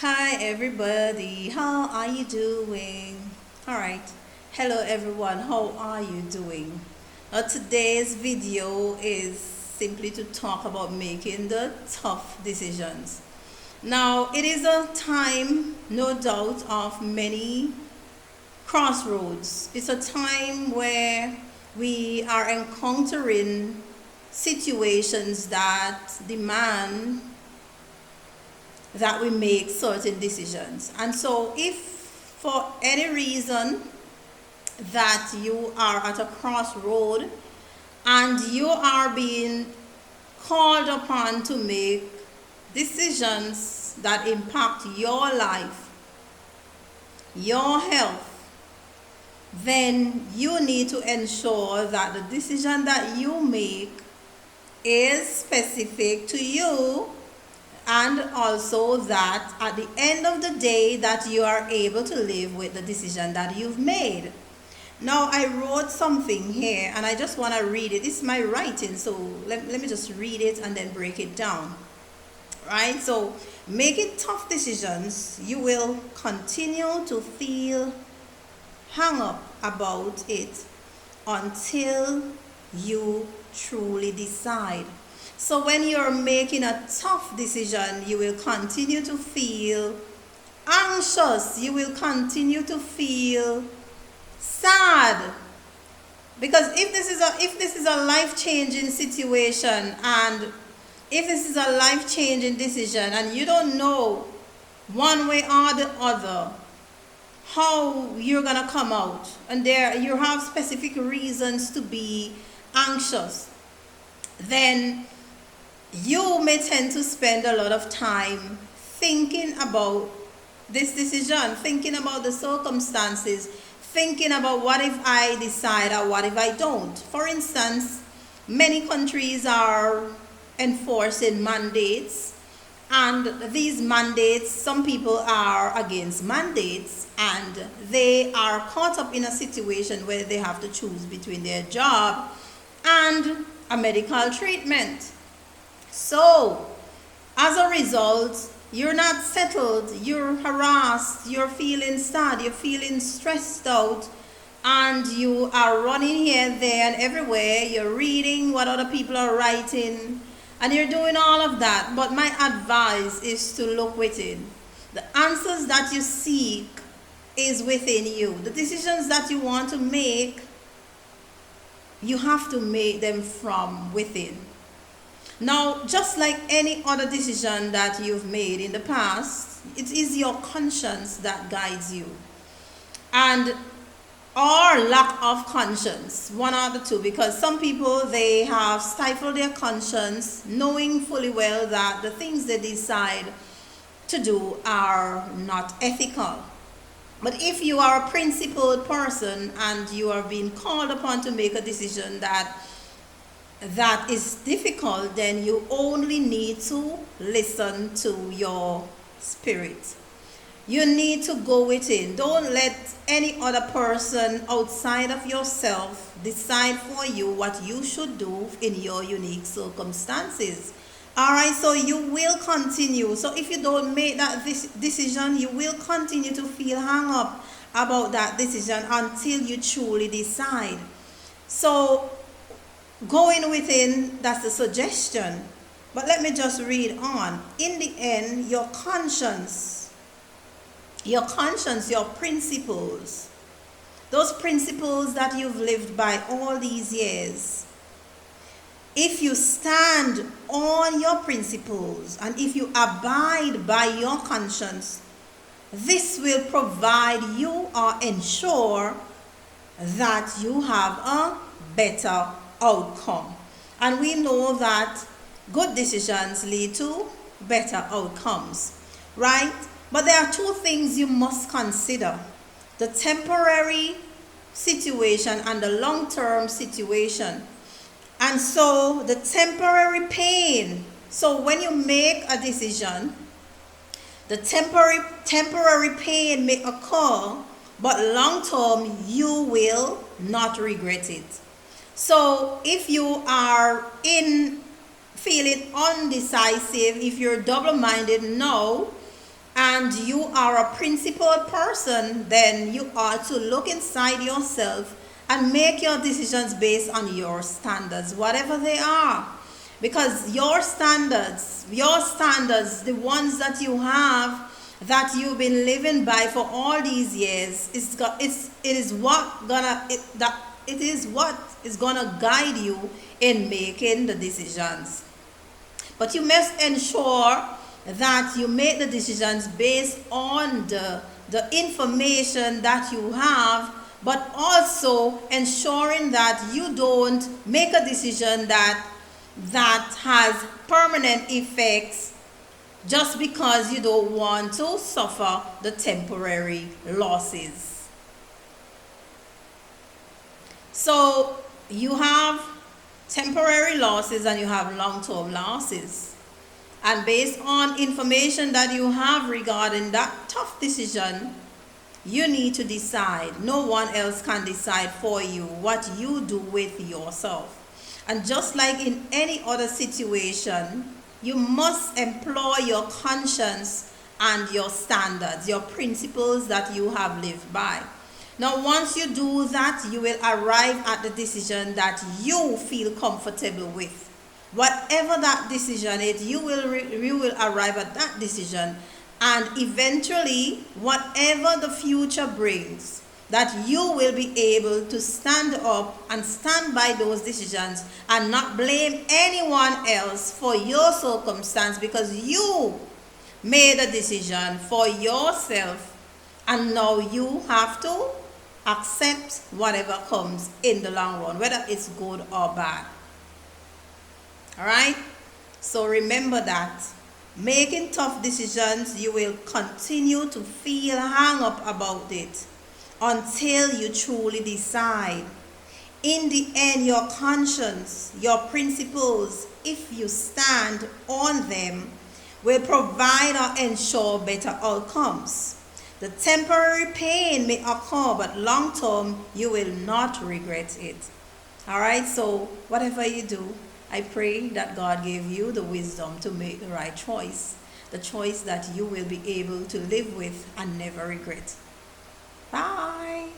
Hi everybody, how are you doing? All right, hello everyone, how are you doing? Today's video is simply to talk about making the tough decisions. Now, it is a time, no doubt, of many crossroads. It's a time where we are encountering situations that demand that we make certain decisions. And so, if for any reason that you are at a crossroad and you are being called upon to make decisions that impact your life, your health, then you need to ensure that the decision that you make is specific to you, and also that at the end of the day that you are able to live with the decision that you've made. Now, I wrote something here and I just want to read it. This is my writing, so let me just read it and then break it down. Right? So, making tough decisions, you will continue to feel hung up about it until you truly decide. So when you're making a tough decision, you will continue to feel anxious. You will continue to feel sad. Because if this is a life-changing situation, and if this is a life-changing decision and you don't know one way or the other how you're gonna come out, and there you have specific reasons to be anxious, then you may tend to spend a lot of time thinking about this decision, thinking about the circumstances, thinking about what if I decide or what if I don't. For instance, many countries are enforcing mandates, and these mandates, some people are against mandates, and they are caught up in a situation where they have to choose between their job and a medical treatment. So, as a result, you're not settled, you're harassed, you're feeling sad, you're feeling stressed out, and you are running here, there, and everywhere. You're reading what other people are writing, and you're doing all of that. But my advice is to look within. The answers that you seek is within you. The decisions that you want to make, you have to make them from within. Now, just like any other decision that you've made in the past, it is your conscience that guides you. And or lack of conscience, one or the two, because some people, they have stifled their conscience knowing fully well that the things they decide to do are not ethical. But if you are a principled person and you are being called upon to make a decision that is difficult, then you only need to listen to your spirit. You need to go within. Don't let any other person outside of yourself decide for you what you should do in your unique circumstances. All right, so you will continue. So if you don't make that decision, you will continue to feel hung up about that decision until you truly decide. So going within, that's the suggestion. But let me just read on. In the end, your conscience, your principles, those principles that you've lived by all these years, if you stand on your principles and if you abide by your conscience, this will provide you or ensure that you have a better outcome. And we know that good decisions lead to better outcomes, right? But there are two things you must consider: the temporary situation and the long-term situation. And so the temporary pain, so when you make a decision, the temporary pain may occur, but long term you will not regret it. So if you are feeling undecisive, if you're double-minded, no, and and you are a principled person, then you are to look inside yourself and make your decisions based on your standards, whatever they are. Because your standards, the ones that you have, that you've been living by for all these years, it is what is gonna guide you in making the decisions. But you must ensure that you make the decisions based on the information that you have, but also ensuring that you don't make a decision that has permanent effects just because you don't want to suffer the temporary losses. So you have temporary losses and you have long-term losses. And based on information that you have regarding that tough decision, you need to decide. No one else can decide for you what you do with yourself. And just like in any other situation, you must employ your conscience and your standards, your principles that you have lived by. Now, once you do that, you will arrive at the decision that you feel comfortable with. Whatever that decision is, you will arrive at that decision, and eventually, whatever the future brings, that you will be able to stand up and stand by those decisions and not blame anyone else for your circumstance, because you made a decision for yourself, and now you have to accept whatever comes in the long run, whether it's good or bad. All right? So remember that making tough decisions, you will continue to feel hung up about it until you truly decide. In the end, your conscience, your principles, if you stand on them, will provide or ensure better outcomes. The temporary pain may occur, but long term, you will not regret it. All right, so whatever you do, I pray that God gave you the wisdom to make the right choice, the choice that you will be able to live with and never regret. Bye.